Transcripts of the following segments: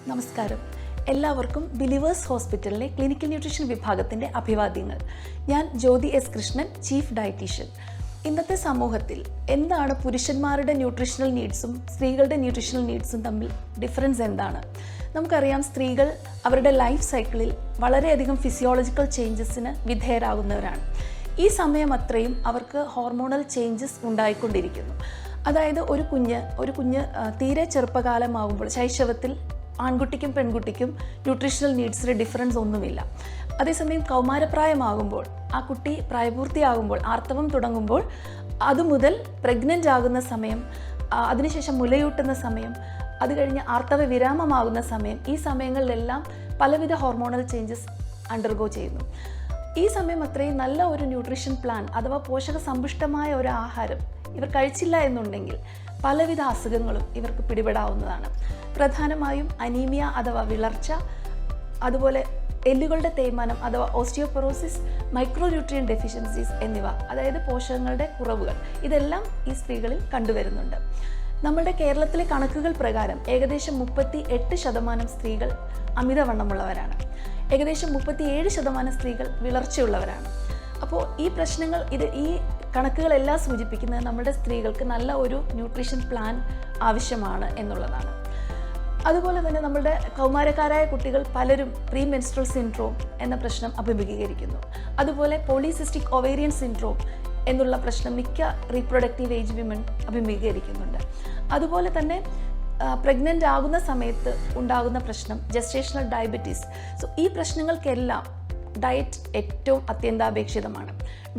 നമസ്കാരം. എല്ലാവർക്കും ബിലീവേഴ്സ് ഹോസ്പിറ്റലിലെ ക്ലിനിക്കൽ ന്യൂട്രീഷൻ വിഭാഗത്തിൻ്റെ അഭിവാദ്യങ്ങൾ. ഞാൻ Jyothi S Krishnan, chief dietitian. ഇന്നത്തെ സമൂഹത്തിൽ എന്താണ് പുരുഷന്മാരുടെ ന്യൂട്രീഷണൽ നീഡ്സും സ്ത്രീകളുടെ ന്യൂട്രീഷണൽ നീഡ്സും തമ്മിൽ ഡിഫറൻസ് എന്താണ്? നമുക്കറിയാം, സ്ത്രീകൾ അവരുടെ ലൈഫ് സൈക്കിളിൽ വളരെയധികം ഫിസിയോളജിക്കൽ ചേഞ്ചസിന് വിധേയരാകുന്നവരാണ്. ഈ സമയം അത്രയും അവർക്ക് ഹോർമോണൽ ചേഞ്ചസ് ഉണ്ടായിക്കൊണ്ടിരിക്കുന്നു. അതായത് ഒരു കുഞ്ഞ് തീരെ ചെറുപ്പകാലമാകുമ്പോൾ, ശൈശവത്തിൽ ആൺകുട്ടിക്കും പെൺകുട്ടിക്കും ന്യൂട്രീഷണൽ നീഡ്സിൽ ഡിഫറൻസ് ഒന്നുമില്ല. അതേസമയം കൗമാരപ്രായമാകുമ്പോൾ, ആ കുട്ടി പ്രായപൂർത്തിയാകുമ്പോൾ, ആർത്തവം തുടങ്ങുമ്പോൾ, അതുമുതൽ പ്രഗ്നൻ്റ് ആകുന്ന സമയം, അതിനുശേഷം മുലയൂട്ടുന്ന സമയം, അത് കഴിഞ്ഞ് ആർത്തവ വിരാമമാകുന്ന സമയം, ഈ സമയങ്ങളിലെല്ലാം പലവിധ ഹോർമോണൽ ചേഞ്ചസ് അണ്ടർഗോ ചെയ്യുന്നു. ഈ സമയം അത്രയും നല്ല ഒരു ന്യൂട്രീഷൻ പ്ലാൻ അഥവാ പോഷക സമ്പുഷ്ടമായ ഒരു ആഹാരം ഇവർ കഴിച്ചില്ല എന്നുണ്ടെങ്കിൽ പലവിധ അസുഖങ്ങളും ഇവർക്ക് പിടിപെടാവുന്നതാണ്. പ്രധാനമായും അനീമിയ അഥവാ വിളർച്ച, അതുപോലെ എല്ലുകളുടെ തേയ്മാനം അഥവാ ഓസ്റ്റിയോപൊറോസിസ്, മൈക്രോന്യൂട്രിയൻ ഡെഫിഷ്യൻസീസ് എന്നിവ, അതായത് പോഷകങ്ങളുടെ കുറവുകൾ, ഇതെല്ലാം ഈ സ്ത്രീകളിൽ കണ്ടുവരുന്നുണ്ട്. നമ്മുടെ കേരളത്തിലെ കണക്കുകൾ പ്രകാരം ഏകദേശം 38% സ്ത്രീകൾ അമിതവണ്ണമുള്ളവരാണ്. ഏകദേശം 37% സ്ത്രീകൾ വിളർച്ചയുള്ളവരാണ്. അപ്പോൾ ഈ പ്രശ്നങ്ങൾ, ഈ കണക്കുകളെല്ലാം സൂചിപ്പിക്കുന്നത് നമ്മുടെ സ്ത്രീകൾക്ക് നല്ല ഒരു ന്യൂട്രീഷൻ പ്ലാൻ ആവശ്യമാണ് എന്നുള്ളതാണ്. അതുപോലെ തന്നെ നമ്മുടെ കൗമാരക്കാരായ കുട്ടികൾ പലരും പ്രീ മെൻസ്ട്രൽ സിൻഡ്രോം എന്ന പ്രശ്നം അഭിമുഖീകരിക്കുന്നു. അതുപോലെ പോളിസിസ്റ്റിക് ഒവേറിയൻ സിൻഡ്രോം എന്നുള്ള പ്രശ്നം മിക്ക റീപ്രൊഡക്റ്റീവ് ഏജ് വിമൻ അഭിമുഖീകരിക്കുന്നുണ്ട്. അതുപോലെ തന്നെ പ്രഗ്നൻ്റ് ആകുന്ന സമയത്ത് ഉണ്ടാകുന്ന പ്രശ്നം ജസ്റ്റേഷണൽ ഡയബറ്റീസ്. സോ ഈ പ്രശ്നങ്ങൾക്കെല്ലാം ഡയറ്റ് ഏറ്റവും അത്യന്താപേക്ഷിതമാണ്.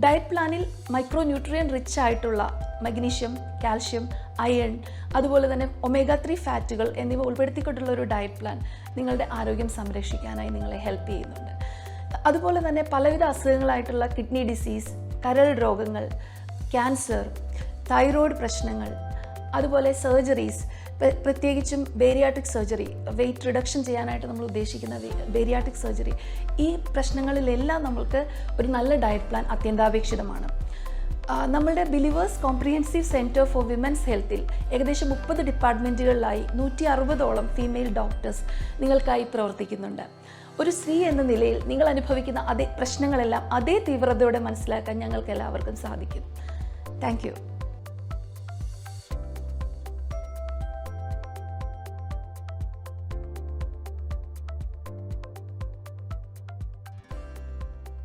ഡയറ്റ് പ്ലാനിൽ മൈക്രോന്യൂട്രിയൻ റിച്ച് ആയിട്ടുള്ള മഗ്നീഷ്യം, കാൽഷ്യം, അയൺ, അതുപോലെ തന്നെ ഒമേഗ 3 ഫാറ്റുകൾ എന്നിവ ഉൾപ്പെടുത്തിക്കൊണ്ടുള്ള ഒരു ഡയറ്റ് പ്ലാൻ നിങ്ങളുടെ ആരോഗ്യം സംരക്ഷിക്കാനായി നിങ്ങളെ ഹെൽപ്പ് ചെയ്യുന്നുണ്ട്. അതുപോലെ തന്നെ പലവിധ അസുഖങ്ങളായിട്ടുള്ള കിഡ്നി ഡിസീസ്, കരൾ രോഗങ്ങൾ, ക്യാൻസർ, തൈറോയ്ഡ് പ്രശ്നങ്ങൾ, അതുപോലെ സർജറീസ്, പ്രത്യേകിച്ചും ബേരിയാട്രിക് സർജറി, വെയിറ്റ് റിഡക്ഷൻ ചെയ്യാനായിട്ട് നമ്മൾ ഉദ്ദേശിക്കുന്ന ബേരിയാട്രിക് സർജറി, ഈ പ്രശ്നങ്ങളിലെല്ലാം നമ്മൾക്ക് ഒരു നല്ല ഡയറ്റ് പ്ലാൻ അത്യന്താപേക്ഷിതമാണ്. നമ്മളുടെ believers comprehensive centre for women's ഹെൽത്തിൽ ഏകദേശം 30 ഡിപ്പാർട്ട്മെൻറ്റുകളിലായി 160ഓളം ഫീമെയിൽ ഡോക്ടേഴ്സ് നിങ്ങൾക്കായി പ്രവർത്തിക്കുന്നുണ്ട്. ഒരു സ്ത്രീ എന്ന നിലയിൽ നിങ്ങൾ അനുഭവിക്കുന്ന അതേ പ്രശ്നങ്ങളെല്ലാം അതേ തീവ്രതയോടെ മനസ്സിലാക്കാൻ ഞങ്ങൾക്ക് എല്ലാവർക്കും സാധിക്കും. Thank you.